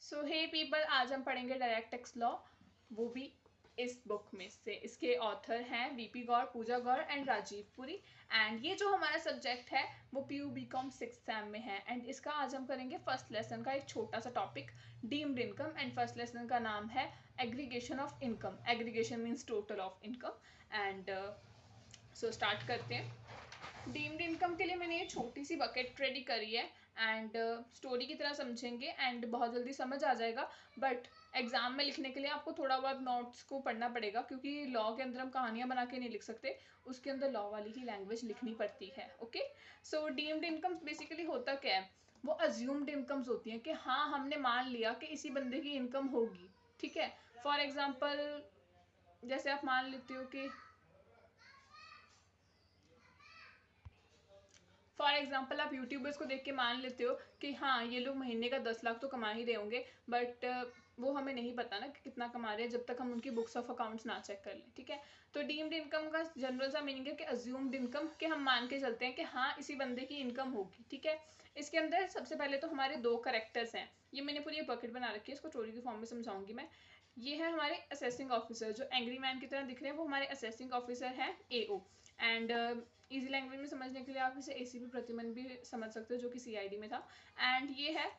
सो हे people, आज हम पढ़ेंगे डायरेक्ट टैक्स लॉ, वो भी इस बुक में से। इसके ऑथर हैं VP Gaur, Pooja Gaur and Rajiv Puri. And ये जो हमारा सब्जेक्ट है वो पीयू बीकॉम 6th सेम में है। एंड इसका आज हम करेंगे फर्स्ट लेसन का एक छोटा सा topic, deemed income. And first lesson का नाम है aggregation of income. Aggregation means total of income. And so start करते हैं। डीम्ड इनकम के लिए मैंने ये छोटी सी बकेट रेडी करी है एंड स्टोरी की तरह समझेंगे एंड बहुत जल्दी समझ आ जाएगा। बट एग्जाम में लिखने के लिए आपको थोड़ा बहुत नोट्स को पढ़ना पड़ेगा, क्योंकि लॉ के अंदर हम कहानियां बना के नहीं लिख सकते, उसके अंदर लॉ वाली ही लैंग्वेज लिखनी पड़ती है। ओके, सो डीम्ड इनकम्स बेसिकली होता क्या है, वो अज्यूम्ड इनकम्स होती हैं कि हाँ हमने मान लिया कि इसी बंदे की इनकम होगी। ठीक है, फॉर एग्जाम्पल जैसे आप मान लेते हो कि फॉर एग्जाम्पल आप यूट्यूबर्स को देख के मान लेते हो कि हाँ ये लोग महीने का 10 लाख तो कमा ही रहे होंगे, बट वो हमें नहीं पता ना कि कितना कमा रहे हैं जब तक हम उनकी बुक्स ऑफ अकाउंट्स ना चेक कर लें। ठीक है, तो डीम्ड इनकम का जनरल सा मीनिंग है कि अज्यूम्ड इनकम, कि हम मान के चलते हैं कि हाँ इसी बंदे की इनकम होगी। ठीक है, इसके अंदर सबसे पहले तो हमारे दो करेक्टर्स हैं। ये मैंने पूरी बकेट बना रखी है, इसको स्टोरी के फॉर्म में समझाऊंगी मैं। ये है हमारे असेसिंग ऑफिसर, जो एंग्री मैन की तरह दिख रहे हैं, वो हमारे असेसिंग ऑफिसर हैं AO। एंड इजी लैंग्वेज में समझने के लिए आप इसे ACP प्रतिमन भी समझ सकते हो, जो कि CID में था। एंड ये है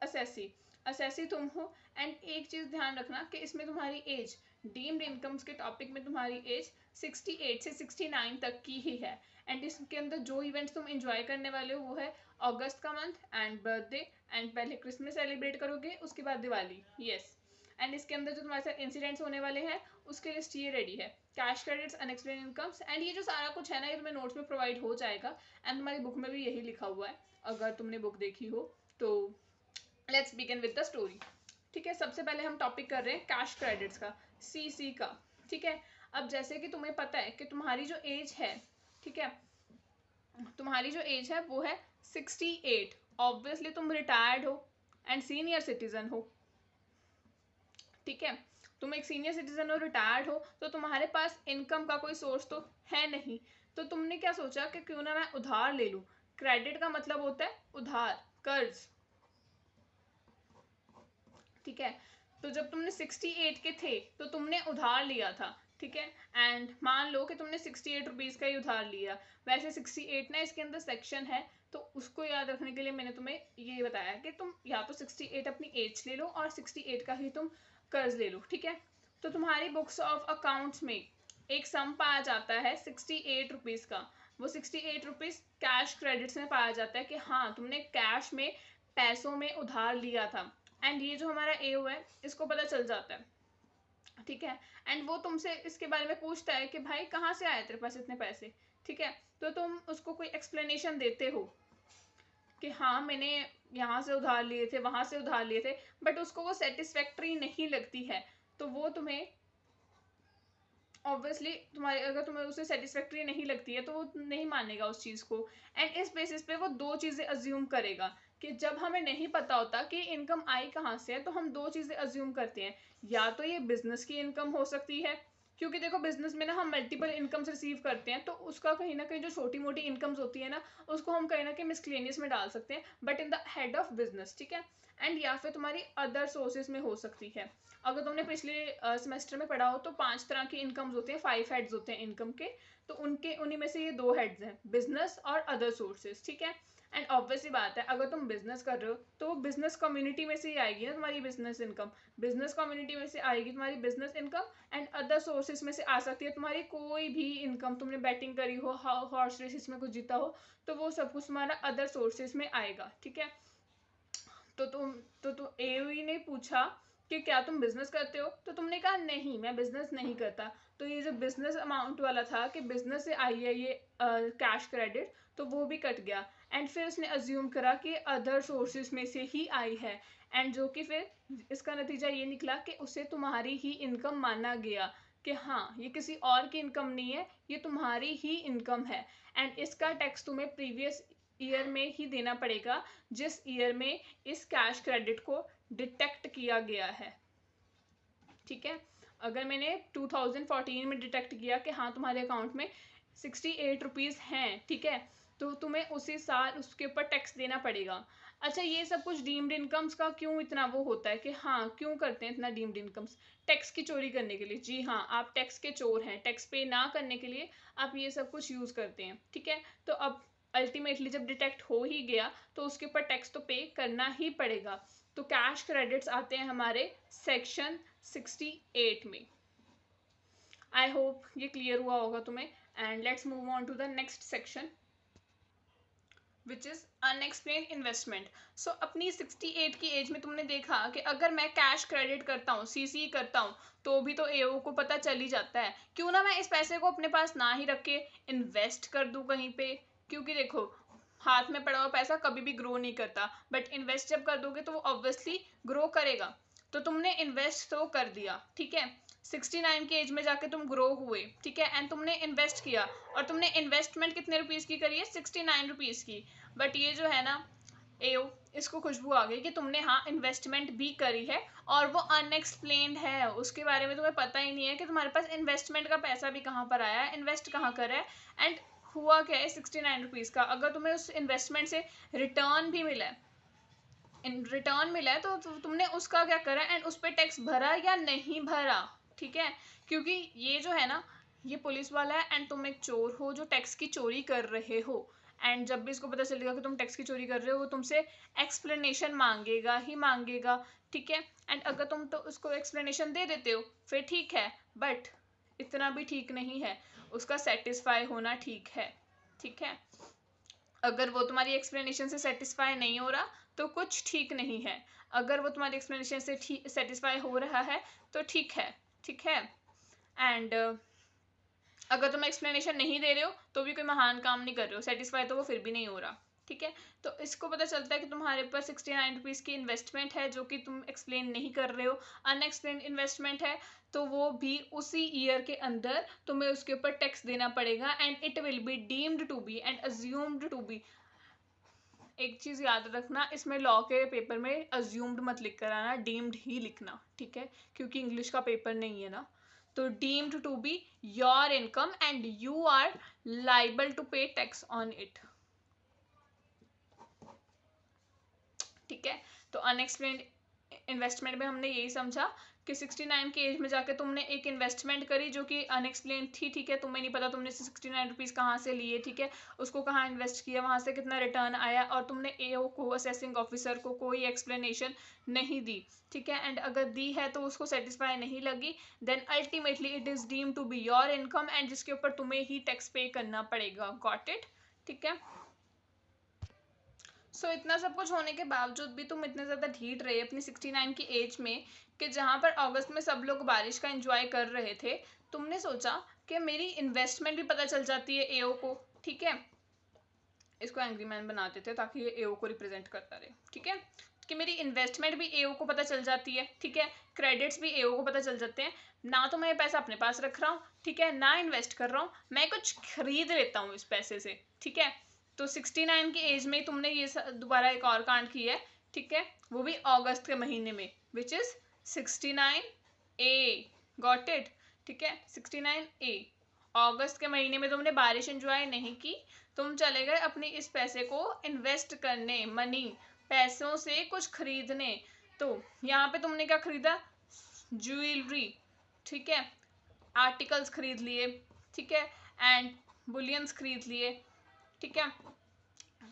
असेसी। असेसी तुम हो। एंड एक चीज ध्यान रखना कि इसमें तुम्हारी एज, डीम्ड इनकम्स के टॉपिक में तुम्हारी एज 68 से 69 तक की ही है। एंड इसके अंदर जो इवेंट्स तुम एंजॉय करने वाले हो वो है अगस्त का मंथ एंड बर्थडे, एंड पहले क्रिसमस सेलिब्रेट करोगे, उसके बाद दिवाली। यस, एंड इसके अंदर जो तुम्हारे साथ इंसिडेंट्स होने वाले हैं उसके लिस्ट ये रेडी है, cash credits, unexplained incomes. And ये जो सारा कुछ है ना, ये तुम्हें नोट्स में प्रोवाइड हो जाएगा एंड तुम्हारी बुक में भी यही लिखा हुआ है अगर तुमने बुक देखी हो तो। Let's begin with the story. ठीक है, सबसे पहले हम टॉपिक कर रहे हैं कैश क्रेडिट्स का, CC का। ठीक है, अब जैसे कि तुम्हें पता है कि तुम्हारी जो एज है, ठीक है, तुम्हारी जो एज है वो है 68। ऑब्वियसली तुम रिटायर्ड हो एंड सीनियर सिटीजन हो। ठीक है, तुम एक सीनियर सिटीजन हो, रिटायर्ड हो, तो तुम्हारे पास इनकम का कोई सोर्स तो है नहीं। तो तुमने क्या सोचा कि क्यों ना मैं उधार ले लूं। क्रेडिट का मतलब होता है उधार, कर्ज। ठीक है, तो जब तुमने 68 के थे तो तुमने उधार लिया था। ठीक है, एंड मान लो कि तुमने 68 रुपीज़ का ही उधार लिया। वैसे 68 ना इसके अंदर सेक्शन है, तो उसको याद रखने के लिए मैंने तुम्हें ये बताया कि तुम या तो 68 अपनी एज ले लो और 68 का ही तुम कर्ज ले लो। ठीक है, तो तुम्हारी बुक्स ऑफ अकाउंट्स में एक सम पाया जाता है 68 रुपीज़ का। वो 68 रुपीज़ कैश क्रेडिट्स में पाया जाता है कि हाँ तुमने कैश में, पैसों में उधार लिया था। एंड ये जो हमारा AO है इसको पता चल जाता है। ठीक है, एंड वो तुमसे इसके बारे में पूछता है कि भाई कहाँ से आए तेरे पास इतने पैसे। ठीक है, तो तुम उसको कोई एक्सप्लेनेशन देते हो कि हाँ मैंने यहाँ से उधार लिए थे, वहाँ से उधार लिए थे, बट उसको वो सेटिस्फैक्ट्री नहीं लगती है। तो वो तुम्हें ऑब्वियसली, तुम्हारे अगर तुम्हें उसे सेटिस्फैक्ट्री नहीं लगती है तो वो नहीं मानेगा उस चीज़ को। एंड इस बेसिस पे वो दो चीज़ें अज्यूम करेगा कि जब हमें नहीं पता होता कि इनकम आई कहाँ से है, तो हम दो चीज़ें अज्यूम करते हैं। या तो ये बिजनेस की इनकम हो सकती है, क्योंकि देखो बिजनेस में ना हम मल्टीपल इनकम्स रिसीव करते हैं, तो उसका कहीं ना कहीं जो छोटी मोटी इनकम्स होती है ना, उसको हम कहीं ना कहीं मिसक्लेनियस में डाल सकते हैं, but in the head of business. ठीक है, एंड या फिर तुम्हारी अदर सोर्सेज में हो सकती है। अगर तुमने पिछले सेमेस्टर में पढ़ा हो तो 5 तरह की इनकम्स होते हैं, 5 हेड्स होते हैं इनकम के। तो उनके उन्हीं में से ये 2 हेड्स हैं, बिजनेस और अदर सोर्सेज। ठीक है, एंड ऑब्वियसली बात है अगर तुम बिजनेस कर रहे हो तो बिजनेस कम्युनिटी में से ही आएगी ना तुम्हारी बिजनेस इनकम। बिजनेस कम्युनिटी में से आएगी तुम्हारी business income, and other sources में से आ सकती है तुम्हारी कोई भी इनकम। तुमने बैटिंग करी हो, हॉर्स रेसिस में कुछ जीता हो, तो वो सब कुछ तुम्हारा अदर सोर्सेज में आएगा। ठीक है, तो तुम AOE ने पूछा कि क्या तुम बिजनेस करते हो, तो तुमने कहा नहीं मैं बिजनेस नहीं करता। तो ये जो बिजनेस अमाउंट वाला था कि बिजनेस से आई है ये कैश क्रेडिट, तो वो भी कट गया। एंड फिर उसने अज्यूम करा कि अदर सोर्सेज में से ही आई है, एंड जो कि फिर इसका नतीजा ये निकला कि उसे तुम्हारी ही इनकम माना गया कि हाँ ये किसी और की इनकम नहीं है, ये तुम्हारी ही इनकम है। एंड इसका टैक्स तुम्हें प्रीवियस ईयर में ही देना पड़ेगा, जिस ईयर में इस कैश क्रेडिट को डिटेक्ट किया गया है। ठीक है, अगर मैंने 2014 में डिटेक्ट किया कि हाँ तुम्हारे अकाउंट में 68 रुपीज़ हैं, ठीक है, तो तुम्हें उसी साल उसके ऊपर टैक्स देना पड़ेगा। अच्छा, ये सब कुछ डीम्ड इनकम्स का क्यों इतना वो होता है कि हाँ क्यों करते हैं इतना डीम्ड इनकम्स? टैक्स की चोरी करने के लिए। जी हाँ, आप टैक्स के चोर हैं, टैक्स पे ना करने के लिए आप ये सब कुछ यूज करते हैं, ठीक है। तो अब अल्टीमेटली जब डिटेक्ट हो ही गया तो उसके ऊपर टैक्स तो पे करना ही पड़ेगा। तो कैश क्रेडिट्स आते हैं हमारे सेक्शन 68 में। आई होप ये क्लियर हुआ होगा तुम्हें। And let's move on to the next section which is unexplained investment. So अपनी 68 की एज में तुमने देखा कि अगर मैं कैश क्रेडिट करता हूँ, सीसी करता हूँ, तो भी तो एओ को पता चल ही जाता है। क्यों ना मैं इस पैसे को अपने पास ना ही रख के इन्वेस्ट कर दूँ कहीं पे। क्योंकि देखो, हाथ में पड़ा हुआ पैसा कभी भी ग्रो नहीं करता, बट इन्वेस्ट जब कर दोगे तो वो ऑब्वियसली ग्रो करेगा। तो तुमने इन्वेस्ट तो कर दिया, ठीक है, 69 की एज में जाके तुम ग्रो हुए, ठीक है, एंड तुमने इन्वेस्ट किया, और तुमने इन्वेस्टमेंट कितने रुपीज की करी है? 69 रुपीज की। बट ये जो है ना एओ, इसको खुशबू आ गई कि तुमने हाँ इन्वेस्टमेंट भी करी है और वो अनएक्सप्लेन्ड है, उसके बारे में तुम्हें पता ही नहीं है कि तुम्हारे पास इन्वेस्टमेंट का पैसा भी कहाँ पर आया है, इन्वेस्ट कहाँ करा है, एंड हुआ क्या है 69 रुपीज का। अगर तुम्हें उस इन्वेस्टमेंट से रिटर्न भी मिला है, रिटर्न मिला है, तो तुमने उसका क्या करा एंड उस पर टैक्स भरा या नहीं भरा, ठीक है। क्योंकि ये जो है ना, ये पुलिस वाला है एंड तुम एक चोर हो जो टैक्स की चोरी कर रहे हो। एंड जब भी इसको पता चलेगा कि तुम टैक्स की चोरी कर रहे हो, वो तुमसे एक्सप्लेनेशन मांगेगा ही मांगेगा, ठीक है। एंड अगर तुम तो उसको एक्सप्लेनेशन दे देते हो फिर ठीक है, बट इतना भी ठीक नहीं है, उसका सेटिस्फाई होना ठीक है, ठीक है। अगर वो तुम्हारी एक्सप्लेनेशन से सेटिस्फाई नहीं हो रहा तो कुछ ठीक नहीं है, अगर वो तुम्हारी एक्सप्लेनेशन से सेटिस्फाई हो रहा है तो ठीक है, ठीक है। एंड अगर तुम एक्सप्लेनेशन नहीं दे रहे हो तो भी कोई महान काम नहीं कर रहे हो, सेटिस्फाई तो वो फिर भी नहीं हो रहा, ठीक है। तो इसको पता चलता है कि तुम्हारे पास 69 रुपीज़ की इन्वेस्टमेंट है जो कि तुम एक्सप्लेन नहीं कर रहे हो, अनएक्सप्लेन इन्वेस्टमेंट है, तो वो भी उसी ईयर के अंदर तुम्हें उसके ऊपर टैक्स देना पड़ेगा and it will be deemed to be and assumed to be. एक चीज याद रखना, इसमें लॉ के पेपर में अज्यूम्ड मत लिख कर आना, डीम्ड ही लिखना, ठीक है, क्योंकि इंग्लिश का पेपर नहीं है ना। तो deemed to be your income and you are liable to pay tax on it, ठीक है। तो अनएक्सप्लेन्ड इन्वेस्टमेंट में हमने यही समझा कि 69 की एज में जाके तुमने एक इन्वेस्टमेंट करी जो कि अनएक्सप्लेन थी, ठीक है, तुम्हें नहीं पता तुमने 69 रुपीज़ कहाँ से लिए, ठीक है, उसको कहाँ इन्वेस्ट किया, वहाँ से कितना रिटर्न आया, और तुमने एओ को, असेसिंग ऑफिसर को कोई एक्सप्लेनेशन नहीं दी, ठीक है। एंड अगर दी है तो उसको सेटिस्फाई नहीं लगी, then ultimately it is deem to be your income and जिसके ऊपर तुम्हें ही टैक्स पे करना पड़ेगा, गॉट इट, ठीक है। सो इतना सब कुछ होने के बावजूद भी तुम इतने ज़्यादा ढीठ रहे अपनी 69 की एज में, कि जहाँ पर अगस्त में सब लोग बारिश का एंजॉय कर रहे थे, तुमने सोचा कि मेरी इन्वेस्टमेंट भी पता चल जाती है एओ को, ठीक है। इसको एंग्री मैन बनाते थे ताकि ये एओ को रिप्रेजेंट करता रहे, ठीक है, कि मेरी इन्वेस्टमेंट भी एओ को पता चल जाती है, ठीक है, क्रेडिट्स भी एओ को पता चल जाते हैं, ना तो मैं पैसा अपने पास रख रहा हूँ, ठीक है, ना इन्वेस्ट कर रहा हूँ, मैं कुछ खरीद लेता हूँ इस पैसे से, ठीक है। तो 69 की एज में तुमने ये दोबारा एक और कांड किया है, ठीक है, वो भी अगस्त के महीने में, which is 69A, got it, ठीक है, 69A। अगस्त के महीने में तुमने बारिश एंजॉय नहीं की, तुम चले गए अपनी इस पैसे को इन्वेस्ट करने, मनी, पैसों से कुछ खरीदने। तो यहाँ पे तुमने क्या खरीदा? ज्वेलरी, ठीक है, आर्टिकल्स खरीद लिए, ठीक है, एंड बुलियंस खरीद लिए, ठीक है,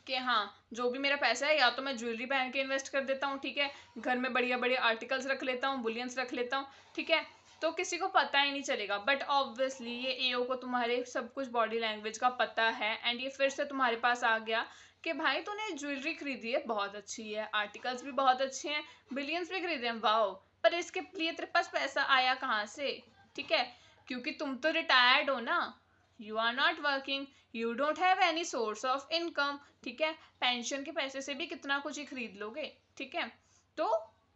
कि हाँ जो भी मेरा पैसा है या तो मैं ज्वेलरी पहन के इन्वेस्ट कर देता हूँ, ठीक है, घर में बढ़िया बढ़िया आर्टिकल्स रख लेता हूँ, बुलियंस रख लेता हूँ, ठीक है, तो किसी को पता ही नहीं चलेगा। बट ऑब्वियसली ये एओ को तुम्हारे सब कुछ बॉडी लैंग्वेज का पता है एंड ये फिर से तुम्हारे पास आ गया कि भाई तूने ज्वेलरी खरीदी है, बहुत अच्छी है, आर्टिकल्स भी बहुत अच्छे हैं, बिलियंस भी खरीदे हैं, वाओ, पर इसके लिए तेरे पास पैसा आया कहाँ से, ठीक है, क्योंकि तुम तो रिटायर्ड हो ना, you are not working, you don't have any source of income, ठीक है, पेंशन के पैसे से भी कितना कुछ ही खरीद लोगे, ठीक है। तो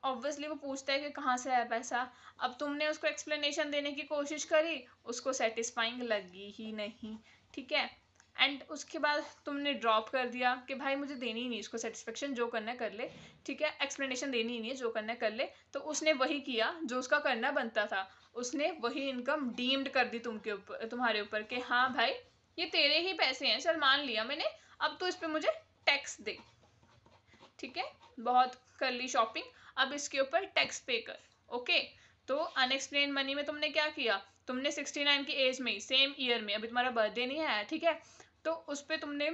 ऑब्वियसली वो पूछता है कि कहाँ से आया पैसा। अब तुमने उसको एक्सप्लेनेशन देने की कोशिश करी, उसको सेटिस्फाइंग लगी ही नहीं, ठीक है, एंड उसके बाद तुमने ड्रॉप कर दिया कि भाई मुझे देनी ही नहीं इसको सेटिस्फेक्शन, जो करना है कर ले, ठीक है, एक्सप्लेनेशन देनी ही नहीं है, जो करना है कर ले। तो उसने वही किया जो उसका करना बनता था, उसने वही इनकम डीम्ड कर दी तुमके ऊपर, तुम्हारे ऊपर, कि हाँ भाई ये तेरे ही पैसे हैं, चल मान लिया मैंने, अब तो इस पे मुझे टैक्स दे, ठीक है, बहुत कर ली शॉपिंग, अब इसके ऊपर टैक्स पे कर। ओके, तो अनएक्सप्लेन मनी में तुमने क्या किया, तुमने 69 की एज में, सेम ईयर में, अभी तुम्हारा बर्थडे नहीं आया, ठीक है, तो उस पर तुमने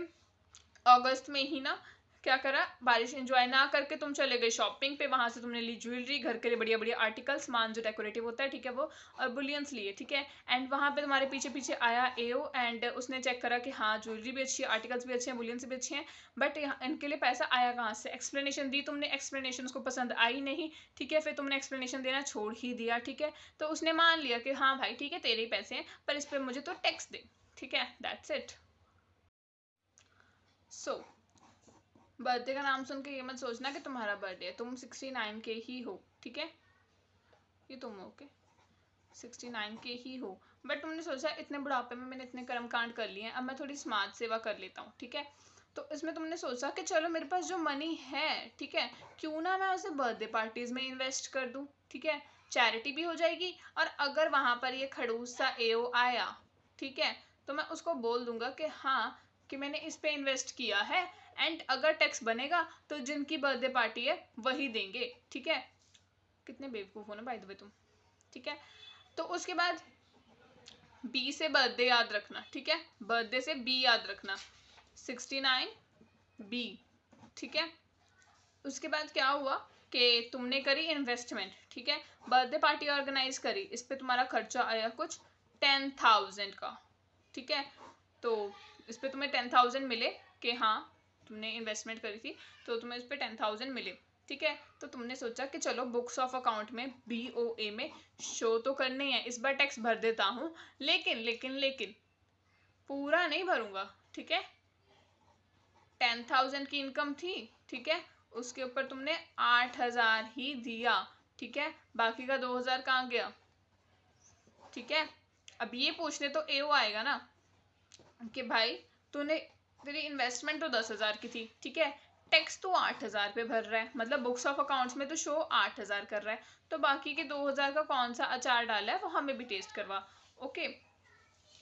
अगस्त में ही ना क्या करा, बारिश एंजॉय ना करके तुम चले गए शॉपिंग पे, वहां से तुमने ली ज्वेलरी, घर के लिए बढ़िया बढ़िया आर्टिकल, सामान जो डेकोरेटिव होता है, ठीक है वो, और बुलियंस लिए, ठीक है। एंड वहां पे तुम्हारे पीछे पीछे आया एओ, एंड उसने चेक करा कि हाँ ज्वेलरी भी अच्छी है, आर्टिकल्स भी अच्छे हैं, बुलियंस भी अच्छे हैं, बट इनके लिए पैसा आया कहाँ से, एक्सप्लेनेशन दी तुमने, एक्सप्लेनेशन उसको पसंद आई नहीं, ठीक है, फिर तुमने एक्सप्लेनेशन देना छोड़ ही दिया, ठीक है, तो उसने मान लिया कि हाँ भाई ठीक है तेरे ही पैसे हैं, पर इस पर मुझे तो टैक्स दे, ठीक है, दैट्स इट। सो बर्थडे का नाम सुन के ये मत सोचना कि तुम्हारा बर्थडे है, तुम 69 के ही हो, ठीक है, ये तुम हो, ओके, 69 के ही हो, बट तुमने सोचा इतने बुढ़ापे में मैंने इतने कर्म कांड कर लिए हैं, अब मैं थोड़ी समाज सेवा कर लेता हूँ, ठीक है, तो इसमें तुमने सोचा कि चलो मेरे पास जो मनी है, ठीक है, क्यों ना मैं उसे बर्थडे पार्टीज में इन्वेस्ट कर दूँ, ठीक है, चैरिटी भी हो जाएगी, और अगर वहां पर ये खड़ूस सा एओ आया, ठीक है, तो मैं उसको बोल दूंगा कि हाँ कि मैंने इस पे इन्वेस्ट किया है, एंड अगर टैक्स बनेगा तो जिनकी बर्थडे पार्टी है वही देंगे, ठीक है, कितने बेवकूफ हो ना बाय द वे तुम, ठीक है, तो उसके बाद बी से बर्थडे याद रखना, ठीक है, बर्थडे से बी याद रखना, 69 बी, ठीक है, उसके बाद क्या हुआ कि तुमने करी इन्वेस्टमेंट, ठीक है, बर्थडे पार्टी ऑर्गेनाइज करी, इस पे तुम्हारा खर्चा आया कुछ 10,000 का, ठीक है, तो इस पे तुम्हें 10,000 मिले कि हाँ तुमने इन्वेस्टमेंट करी थी, तो तुम्हें इस पे 10,000 मिले, ठीक है, तो तुमने सोचा कि चलो बुक्स ऑफ अकाउंट में BOA में शो तो करने हैं, इस बार टैक्स भर देता हूँ, लेकिन लेकिन लेकिन पूरा नहीं भरूंगा, ठीक है, 10,000 की इनकम थी, ठीक है, उसके ऊपर तुमने 8,000 ही दिया, ठीक है, बाकी का 2,000 कहाँ गया, ठीक है, अब ये पूछने तो एओ आएगा ना कि भाई तूने, तेरी इन्वेस्टमेंट तो 10,000 की थी, ठीक है, टैक्स तो 8,000 पे भर रहा है, मतलब बुक्स ऑफ अकाउंट्स में तो शो 8,000 कर रहा है, तो बाकी के 2,000 का कौन सा अचार डाला है वो हमें भी टेस्ट करवा। ओके,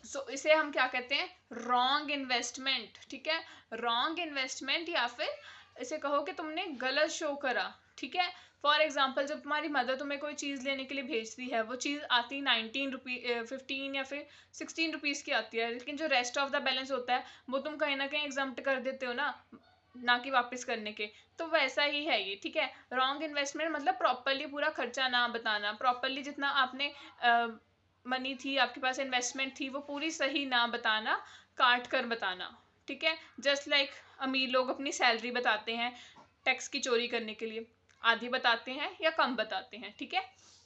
सो इसे हम क्या कहते हैं, रॉन्ग इन्वेस्टमेंट, ठीक है, रॉन्ग इन्वेस्टमेंट, या फिर इसे कहो कि तुमने गलत शो करा, ठीक है, फॉर एग्जाम्पल जब तुम्हारी मदर तुम्हें कोई चीज़ लेने के लिए भेजती है, वो चीज़ आती 19 रुपीज़ 15 या फिर 16 रुपीज़ की आती है, लेकिन जो रेस्ट ऑफ द बैलेंस होता है वो तुम कहीं ना कहीं एग्जाम्प्ट कर देते हो ना कि वापस करने के, तो वैसा ही है ये, ठीक है, रॉन्ग इन्वेस्टमेंट मतलब प्रॉपरली पूरा खर्चा ना बताना, प्रॉपरली जितना आपने मनी थी आपके पास, इन्वेस्टमेंट थी, वो पूरी सही ना बताना, काट कर बताना, ठीक है, जस्ट लाइक अमीर लोग अपनी सैलरी बताते हैं टैक्स की चोरी करने के लिए, आधी बताते हैं या कम बताते हैं, ठीक है,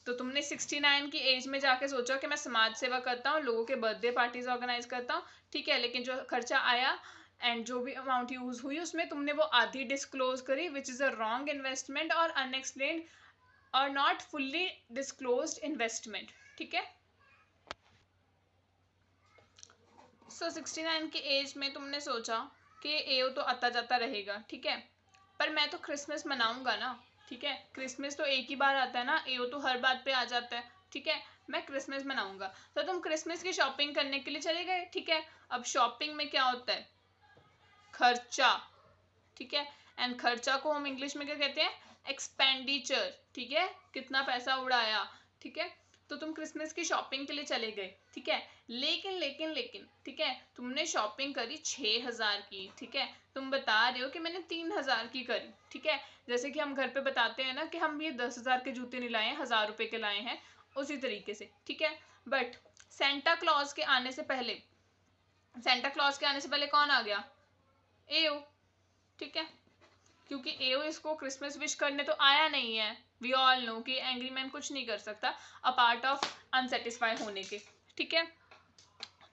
तो तुमने 69 की एज में जाके सोचा कि मैं समाज सेवा करता हूँ, लोगों के बर्थडे पार्टीज ऑर्गेनाइज करता हूँ, ठीक है, लेकिन जो खर्चा आया एंड जो भी अमाउंट यूज हुई उसमें तुमने वो आधी डिस्क्लोज करी, which is a wrong investment और अनएक्सप्लेन्ड और नॉट फुल्ली डिस्क्लोज्ड इन्वेस्टमेंट, ठीक है। सो 69 की एज में तुमने सोचा कि एओ तो आता जाता रहेगा, ठीक है, पर मैं तो क्रिसमस मनाऊंगा ना, ठीक है, क्रिसमस तो एक ही बार आता है ना, एओ तो हर बात पे आ जाता है, ठीक है, मैं क्रिसमस मनाऊंगा, तो तुम क्रिसमस की शॉपिंग करने के लिए चले गए, ठीक है, अब शॉपिंग में क्या होता है, खर्चा, ठीक है, एंड खर्चा को हम इंग्लिश में क्या कहते हैं, एक्सपेंडिचर, ठीक है, कितना पैसा उड़ाया, ठीक है, तो तुम क्रिसमस की शॉपिंग के लिए चले गए, ठीक है, लेकिन लेकिन लेकिन ठीक है, तुमने शॉपिंग करी 6,000 की, ठीक है, तुम बता रहे हो कि मैंने 3,000 की करी, ठीक है, जैसे कि हम घर पे बताते हैं ना कि हम ये 10,000 के जूते नहीं लाए हैं, 1,000 रुपए के लाए हैं, उसी तरीके से, ठीक है, बट सेंटा क्लॉज के आने से पहले, सेंटा क्लॉज के आने से पहले कौन आ गया, एओ, ठीक है, क्योंकि एओ इसको क्रिसमस विश करने तो आया नहीं है, वी ऑल नो कि एंग्री मैन कुछ नहीं कर सकता अ पार्ट ऑफ अनसेटिस्फाई होने के, ठीक है,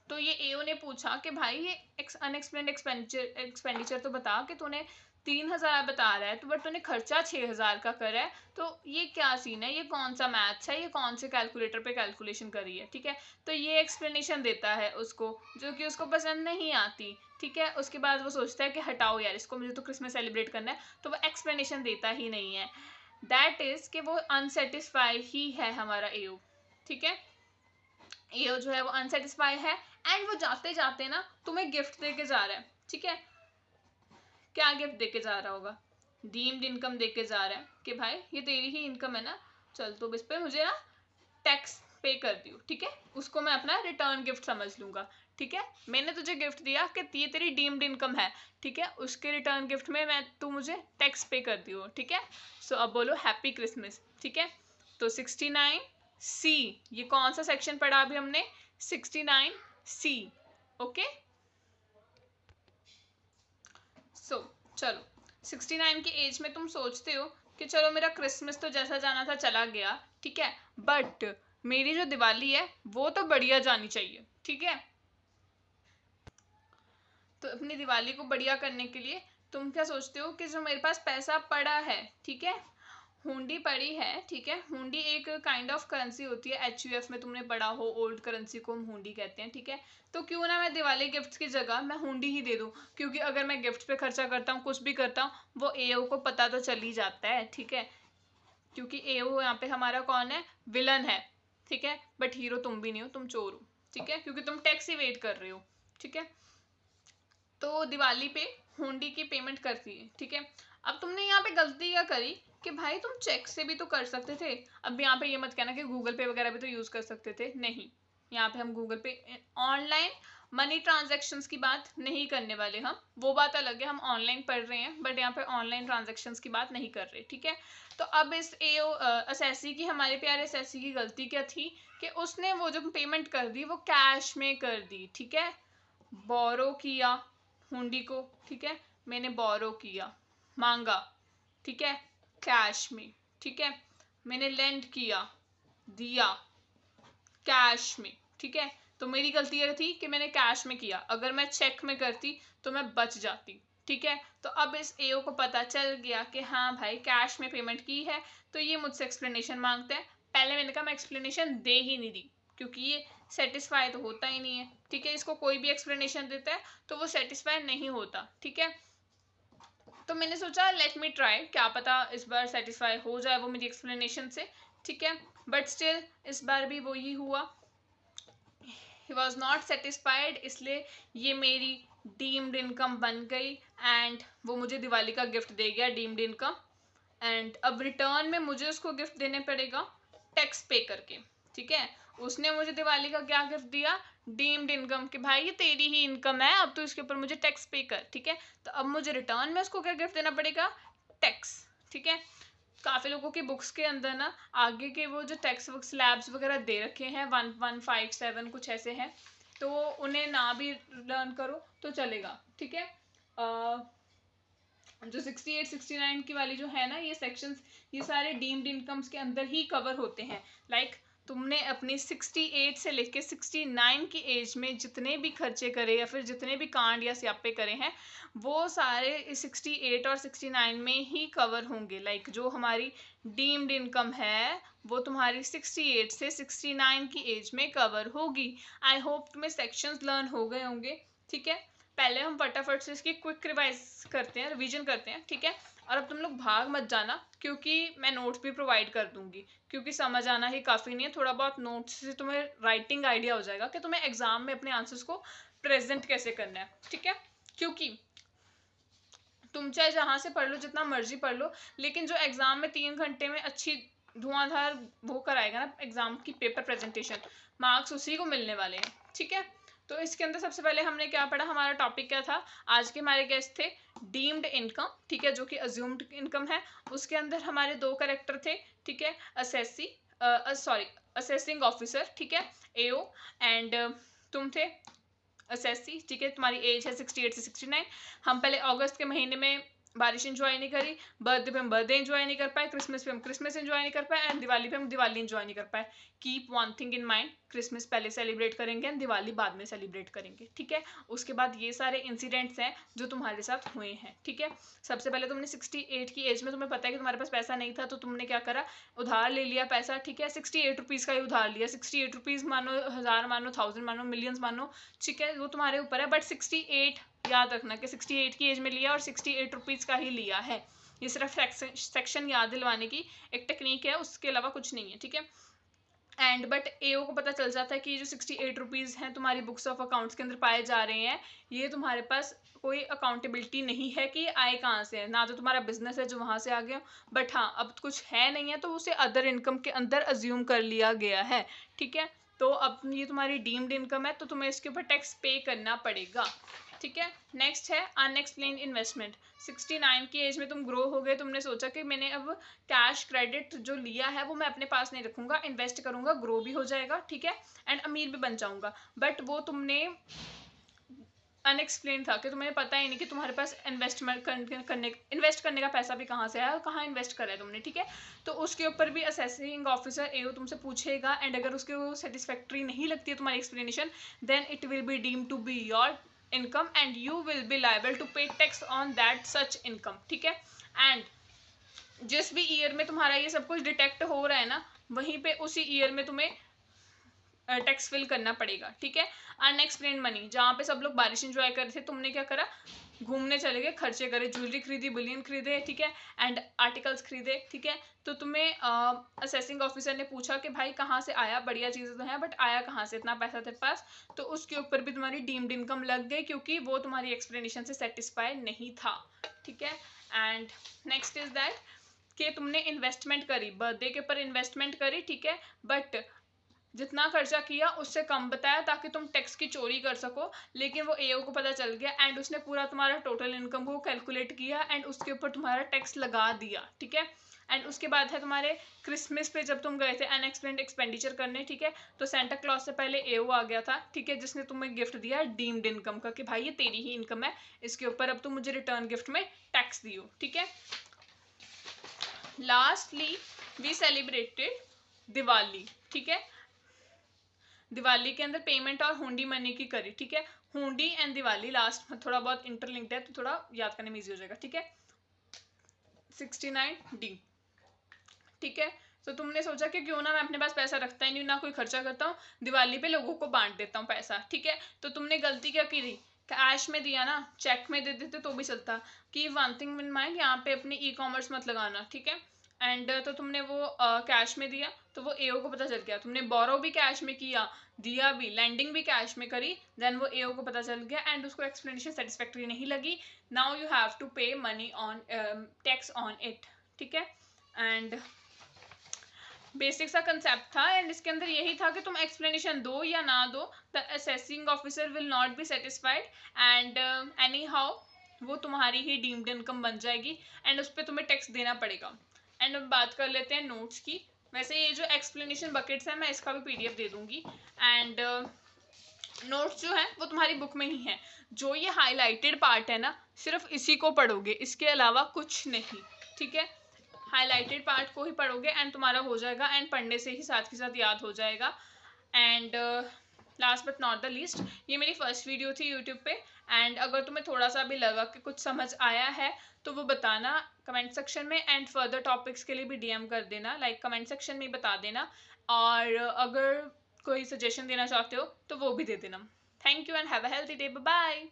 तो ये एओ ने पूछा कि भाई ये अनएक्सप्लेन्ड एक्सपेंडिचर तो बता कि तूने 3,000 बता रहा है तो बट तूने खर्चा 6,000 का करा है, तो ये क्या सीन है, ये कौन सा मैथ्स है, ये कौन से कैलकुलेटर पे कैलकुलेशन करी है, ठीक है, तो ये एक्सप्लेनेशन देता है उसको, जो कि उसको पसंद नहीं आती, ठीक है, उसके बाद वो सोचता है कि हटाओ यार इसको, मुझे तो क्रिसमस सेलिब्रेट करना है, तो वो एक्सप्लेनेशन देता ही नहीं है, दैट इज कि वो अनसेटिस्फाई ही है हमारा एओ, ठीक है, एओ जो है वो अनसेटिस्फाई है, एंड वो जाते जाते ना तुम्हें गिफ्ट देके जा रहा है, ठीक है, क्या गिफ्ट देके जा रहा होगा, डीम्ड इनकम दे के जा रहा है कि भाई ये तेरी ही इनकम है ना, चल तो इस पे मुझे ना टैक्स पे कर दियो, ठीक है, उसको मैं अपना रिटर्न गिफ्ट समझ लूंगा, ठीक है। मैंने तुझे गिफ्ट दिया कि ये तेरी डीम्ड इनकम है, ठीक है, उसके रिटर्न गिफ्ट में मैं तू मुझे टैक्स पे कर दियो, ठीक है। सो अब बोलो हैप्पी क्रिसमस, ठीक है। तो 69C, ये कौन सा सेक्शन पढ़ा अभी हमने? 69C, okay. सो चलो 69 की एज में तुम सोचते हो कि चलो मेरा क्रिसमस तो जैसा जाना था चला गया, ठीक है, बट मेरी जो दिवाली है वो तो बढ़िया जानी चाहिए, ठीक है। तो अपनी दिवाली को बढ़िया करने के लिए तुम क्या सोचते हो कि जो मेरे पास पैसा पड़ा है, ठीक है, हुंडी पड़ी है, ठीक है, हुंडी एक काइंड ऑफ करेंसी होती है, HUF में तुमने पढ़ा हो, ओल्ड करेंसी को हम हुंडी कहते हैं, ठीक है। तो क्यों ना मैं दिवाली गिफ्ट की जगह मैं हुंडी ही दे दूं, क्योंकि अगर मैं गिफ्ट पे खर्चा करता हूँ, कुछ भी करता हूँ, वो AO को पता तो चल ही जाता है, ठीक है, क्योंकि AO यहाँ पे हमारा कौन है? विलन है, ठीक है, बट हीरो तुम भी नहीं हो, तुम चोर हो, ठीक है, क्योंकि तुम टैक्स ही वेट कर रहे हो, ठीक है। तो दिवाली पे हुंडी की पेमेंट करती है, ठीक है। अब तुमने यहाँ पे गलती क्या करी कि भाई तुम चेक से भी तो कर सकते थे। अब यहाँ पे ये मत कहना कि गूगल पे वगैरह भी तो यूज कर सकते थे, नहीं, यहाँ पे हम गूगल पे ऑनलाइन मनी ट्रांजैक्शंस की बात नहीं करने वाले, हम वो बात अलग है, हम ऑनलाइन पढ़ रहे हैं, बट यहाँ पे ऑनलाइन ट्रांजैक्शंस की बात नहीं कर रहे, ठीक है। तो अब इस असेसी की, हमारे प्यारे असेसी की गलती क्या थी कि उसने वो जो पेमेंट कर दी वो कैश में कर दी, ठीक है, बोरो किया हुंडी को, ठीक है, मैंने बोरो किया, मांगा, ठीक है, कैश में, ठीक है, मैंने लेंड किया, दिया कैश में, ठीक है। तो मेरी गलती ये थी कि मैंने कैश में किया, अगर मैं चेक में करती तो मैं बच जाती, ठीक है। तो अब इस AO को पता चल गया कि हाँ भाई कैश में पेमेंट की है, तो ये मुझसे एक्सप्लेनेशन मांगते हैं। पहले मैंने कहा मैं एक्सप्लेनेशन दे ही नहीं दी, क्योंकि ये सेटिस्फाई तो होता ही नहीं है, ठीक है, इसको कोई भी एक्सप्लेनेशन देता है तो वो सेटिस्फाई नहीं होता, ठीक है। तो मैंने सोचा लेट मी ट्राई, क्या पता इस बार सेटिस्फाई हो जाए वो मेरी एक्सप्लेनेशन से, ठीक है, बट स्टिल इस बार भी वही हुआ, ही वॉज नॉट सेटिस्फाइड, इसलिए ये मेरी डीम्ड इनकम बन गई एंड वो मुझे दिवाली का गिफ्ट दे गया, डीम्ड इनकम। एंड अब रिटर्न में मुझे उसको गिफ्ट देने पड़ेगा टैक्स पे करके, ठीक है। उसने मुझे दिवाली का क्या गिफ्ट दिया? डीम्ड इनकम, कि भाई ये तेरी ही इनकम है, अब तो इसके ऊपर मुझे टैक्स पे कर, ठीक है। तो अब मुझे रिटर्न में उसको क्या गिफ्ट देना पड़ेगा? टैक्स, ठीक है। काफ़ी लोगों की बुक्स के अंदर ना आगे के वो जो टैक्स स्लैब्स वगैरह दे रखे हैं 1157 कुछ ऐसे हैं, तो उन्हें ना भी लर्न करो तो चलेगा, ठीक है। जो 68 69 की वाली जो है ना ये सेक्शंस, ये सारे डीम्ड इनकम्स के अंदर ही कवर होते हैं। लाइक तुमने अपनी 68 से लेके 69 की एज में जितने भी खर्चे करे या फिर जितने भी कांड या स्यापे करे हैं, वो सारे 68 और 69 में ही कवर होंगे। लाइक जो हमारी डीम्ड इनकम है वो तुम्हारी 68 से 69 की एज में कवर होगी। आई होप तुम्हें सेक्शंस लर्न हो गए होंगे, ठीक है। पहले हम फटाफट से इसकी क्विक रिवाइज करते हैं, रिवीजन करते हैं, ठीक है। और अब तुम लोग भाग मत जाना, क्योंकि मैं नोट्स भी प्रोवाइड कर दूंगी, क्योंकि समझ आना ही काफ़ी नहीं है, थोड़ा बहुत नोट्स से तुम्हें राइटिंग आइडिया हो जाएगा कि तुम्हें एग्जाम में अपने आंसर्स को प्रेजेंट कैसे करना है, ठीक है। क्योंकि तुम चाहे जहाँ से पढ़ लो, जितना मर्जी पढ़ लो, लेकिन जो एग्जाम में 3 घंटे में अच्छी धुआंधार वो कराएगा ना एग्जाम की पेपर प्रेजेंटेशन, मार्क्स उसी को मिलने वाले हैं, ठीक है। तो इसके अंदर सबसे पहले हमने क्या पढ़ा, हमारा टॉपिक क्या था, आज के हमारे गेस्ट थे डीम्ड इनकम, ठीक है, जो कि अज्यूम्ड इनकम है। उसके अंदर हमारे 2 कैरेक्टर थे, ठीक है, असेसिंग ऑफिसर, ठीक है, AO, एंड तुम थे असेसी, ठीक है, तुम्हारी एज है 68 से 69। हम पहले अगस्त के महीने में बारिश एंजॉय नहीं करी, बर्थडे पे हम बर्थडे एंजॉय नहीं कर पाए, क्रिसमस पे हम क्रिसमस एंजॉय नहीं कर पाए, एंड दिवाली पे हम दिवाली एंजॉय नहीं कर पाए। Keep one thing in mind, Christmas पहले सेलिब्रेट करेंगे एंड दिवाली बाद में सेलिब्रेट करेंगे, ठीक है। उसके बाद ये सारे इंसिडेंट्स हैं जो तुम्हारे साथ हुए हैं, ठीक है। सबसे पहले तुमने 68 की एज में, तुम्हें पता है कि तुम्हारे पास पैसा नहीं था, तो तुमने क्या करा, उधार ले लिया पैसा, ठीक है, 68 रुपीज़ का ही उधार लिया। 68 रुपीज़ मानो 1000 मानो 1000 मानो मिलियंस मानो, ठीक है, वो तुम्हारे ऊपर है, बट 68 याद रखना कि 68 की एज में लिया और 68 रुपीज़ का ही लिया है। ये सिर्फ सेक्शन याद दिलवाने की एक टेक्निक है, उसके अलावा कुछ नहीं है, ठीक है। एंड बट एओ को पता चल जाता है कि ये जो 68 रुपीज़ हैं तुम्हारी बुक्स ऑफ अकाउंट्स के अंदर पाए जा रहे हैं, ये तुम्हारे पास कोई अकाउंटेबिलिटी नहीं है कि ये आए कहाँ से है, ना तो तुम्हारा बिजनेस है जो वहाँ से आ गया, बट हाँ अब कुछ है नहीं है तो उसे अदर इनकम के अंदर अज्यूम कर लिया गया है, ठीक है। तो अब ये तुम्हारी डीम्ड इनकम है तो तुम्हें इसके ऊपर टैक्स पे करना पड़ेगा, ठीक है। नेक्स्ट है अनएक्सप्लेन्ड इन्वेस्टमेंट। 69 की एज में तुम ग्रो हो गए, तुमने सोचा कि मैंने अब कैश क्रेडिट जो लिया है वो मैं अपने पास नहीं रखूंगा, इन्वेस्ट करूंगा, ग्रो भी हो जाएगा, ठीक है, एंड अमीर भी बन जाऊंगा, बट वो तुमने अनएक्सप्लेन था कि तुम्हें पता ही नहीं कि तुम्हारे पास इन्वेस्ट करने का पैसा भी कहाँ से आया और कहाँ इन्वेस्ट करा है तुमने, ठीक है। तो उसके ऊपर भी असेसिंग ऑफिसर एओ तुमसे पूछेगा, एंड अगर उसके वो सेटिस्फैक्ट्री नहीं लगती है तुम्हारी explanation, then it will be deem to be your income and you will be liable to pay tax on that such income, ठीक है। एंड जिस भी ईयर में तुम्हारा ये सब कुछ डिटेक्ट हो रहा है ना, वहीं पे उसी ईयर में तुम्हें टैक्स फिल करना पड़ेगा, ठीक है। अनएक्सप्लेन मनी, जहाँ पे सब लोग बारिश एंजॉय कर रहे थे, तुमने क्या करा, घूमने चले गए, खर्चे करे, ज्वेलरी खरीदी, बुलियन खरीदे, ठीक है, एंड आर्टिकल्स खरीदे, ठीक है। तो तुम्हें असेसिंग ऑफिसर ने पूछा कि भाई कहाँ से आया, बढ़िया चीज़ें तो हैं बट आया कहाँ से, इतना पैसा तेरे पास, तो उसके ऊपर भी तुम्हारी डीम्ड इनकम लग गई क्योंकि वो तुम्हारी एक्सप्लेनेशन से सेटिस्फाई नहीं था, ठीक है। एंड नेक्स्ट इज दैट कि तुमने इन्वेस्टमेंट करी, बर्थडे के ऊपर इन्वेस्टमेंट करी, ठीक है, बट जितना खर्चा किया उससे कम बताया ताकि तुम टैक्स की चोरी कर सको, लेकिन वो एओ को पता चल गया एंड उसने पूरा तुम्हारा टोटल इनकम को कैलकुलेट किया एंड उसके ऊपर तुम्हारा टैक्स लगा दिया, ठीक है। एंड उसके बाद है तुम्हारे क्रिसमस पे जब तुम गए थे अनएक्सप्लेन्ड एक्सपेंडिचर करने, ठीक है, तो सेंटा क्लॉज से पहले एओ आ गया था, ठीक है, जिसने तुम्हें गिफ्ट दिया डीम्ड इनकम का कि भाई ये तेरी ही इनकम है, इसके ऊपर अब तुम मुझे रिटर्न गिफ्ट में टैक्स दियो, ठीक है। लास्टली वी सेलिब्रेटेड दिवाली, ठीक है। दिवाली के अंदर पेमेंट और हुंडी मनी की करी, ठीक है। हुंडी एंड दिवाली लास्ट में थोड़ा बहुत इंटरलिंक्ड है तो थोड़ा याद करने में इजी हो जाएगा, ठीक है। 69D, ठीक है। तो तुमने सोचा कि क्यों ना मैं अपने पास पैसा रखता ही नहीं, ना कोई खर्चा करता हूँ, दिवाली पे लोगों को बांट देता हूँ पैसा, ठीक है। तो तुमने गलती क्या की थी, कैश में दिया ना, चेक में दे देते तो भी चलता, कि वन थिंग इन माइंड, यहाँ पे अपनी ई कॉमर्स मत लगाना, ठीक है। एंड तो तुमने वो कैश में दिया तो वो एओ को पता चल गया, तुमने बोरो भी कैश में किया, दिया भी, लैंडिंग भी कैश में करी, देन वो एओ को पता चल गया एंड उसको एक्सप्लेनेशन सेटिस्फैक्टरी नहीं लगी, नाउ यू हैव टू पे money on tax on it, ठीक है। एंड बेसिक सा कंसेप्ट था एंड इसके अंदर यही था कि तुम एक्सप्लेनेशन दो या ना दो, the assessing officer will not be satisfied and any how वो तुम्हारी ही डीम्ड इनकम बन जाएगी एंड उस पर तुम्हें टैक्स देना पड़ेगा। एंड अब बात कर लेते हैं नोट्स की। वैसे ये जो एक्सप्लेनेशन बकेट्स है मैं इसका भी पीडीएफ दे दूंगी एंड नोट्स जो है वो तुम्हारी बुक में ही है, जो ये हाईलाइटेड पार्ट है ना सिर्फ इसी को पढ़ोगे, इसके अलावा कुछ नहीं, ठीक है। हाईलाइटेड पार्ट को ही पढ़ोगे एंड तुम्हारा हो जाएगा एंड पढ़ने से ही साथ के साथ याद हो जाएगा। And last but not the least, ये मेरी फर्स्ट वीडियो थी यूट्यूब पे एंड अगर तुम्हें थोड़ा सा भी लगा कि कुछ समझ आया है तो वो बताना कमेंट सेक्शन में एंड फर्दर टॉपिक्स के लिए भी डीएम कर देना, लाइक कमेंट सेक्शन में बता देना, और अगर कोई सजेशन देना चाहते हो तो वो भी दे देना। Thank you and have a healthy day, bye bye.